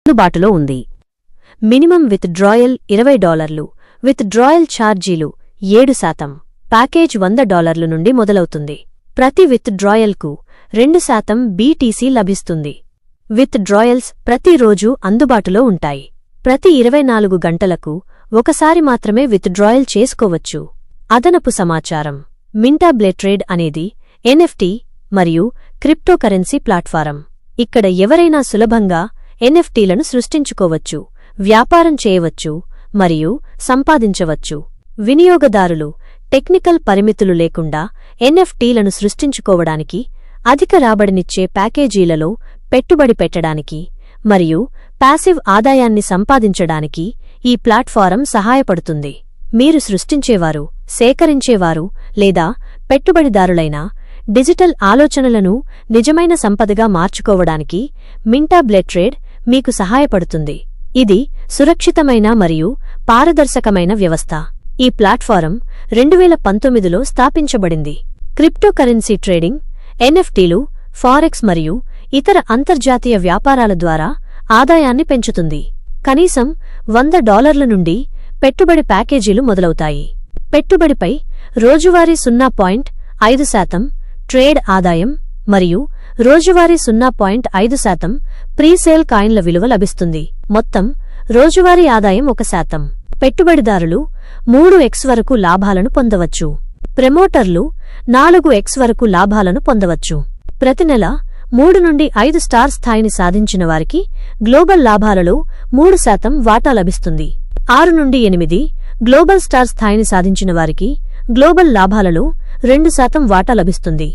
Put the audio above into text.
అందుబాటులో ఉంది. Minimum with drawal $20, with drawal ఛార్జీలు 7%. ప్యాకేజ్ $100 నుండి మొదలవుతుంది. ప్రతి విత్ డ్రాయల్కు 2% BTC లభిస్తుంది. విత్ డ్రాయల్స్ ప్రతిరోజూ అందుబాటులో ఉంటాయి. ప్రతి 24 గంటలకు ఒకసారి మాత్రమే విత్ డ్రాయల్ చేసుకోవచ్చు. అదనపు సమాచారం. మింటాబ్లేట్రేడ్ అనేది NFT మరియు క్రిప్టోకరెన్సీ ప్లాట్ఫారం. ఇక్కడ ఎవరైనా సులభంగా NFTలను సృష్టించుకోవచ్చు, వ్యాపారం చేయవచ్చు మరియు సంపాదించవచ్చు. వినియోగదారులు టెక్నికల్ పరిమితులు లేకుండా NFTలను సృష్టించుకోవడానికి, అధిక రాబడినిచ్చే ప్యాకేజీలలో పెట్టుబడి పెట్టడానికి మరియు పాసివ్ ఆదాయాన్ని సంపాదించడానికి ఈ ప్లాట్ఫారం సహాయపడుతుంది. మీరు సృష్టించేవారు, సేకరించేవారు లేదా పెట్టుబడిదారులైన డిజిటల్ ఆలోచనలను నిజమైన సంపదగా మార్చుకోవడానికి మింటాబ్లేట్రేడ్ మీకు సహాయపడుతుంది. ఇది సురక్షితమైన మరియు పారదర్శకమైన వ్యవస్థ. ఈ ప్లాట్ఫారం 2019లో స్థాపించబడింది. క్రిప్టోకరెన్సీ ట్రేడింగ్, NFTలు, ఫారెక్స్ మరియు ఇతర అంతర్జాతీయ వ్యాపారాల ద్వారా ఆదాయాన్ని పెంచుతుంది. కనీసం $100 నుండి పెట్టుబడి ప్యాకేజీలు మొదలవుతాయి. పెట్టుబడిపై రోజువారీ 0.5% ట్రేడ్ ఆదాయం మరియు రోజువారీ 0.5% ప్రీసేల్ కాయిన్ల విలువ లభిస్తుంది. మొత్తం రోజువారీ ఆదాయం 1%. పెట్టుబడిదారులు 3x వరకు లాభాలను పొందవచ్చు. ప్రమోటర్లు 4x వరకు లాభాలను పొందవచ్చు. ప్రతి నెల 3 నుండి 5 స్టార్ స్థాయిని సాధించిన వారికి గ్లోబల్ లాభాలలో 3% వాటా లభిస్తుంది. 6 నుండి 8 గ్లోబల్ స్టార్ స్థాయిని సాధించిన వారికి గ్లోబల్ లాభాలలో 2% వాటా లభిస్తుంది.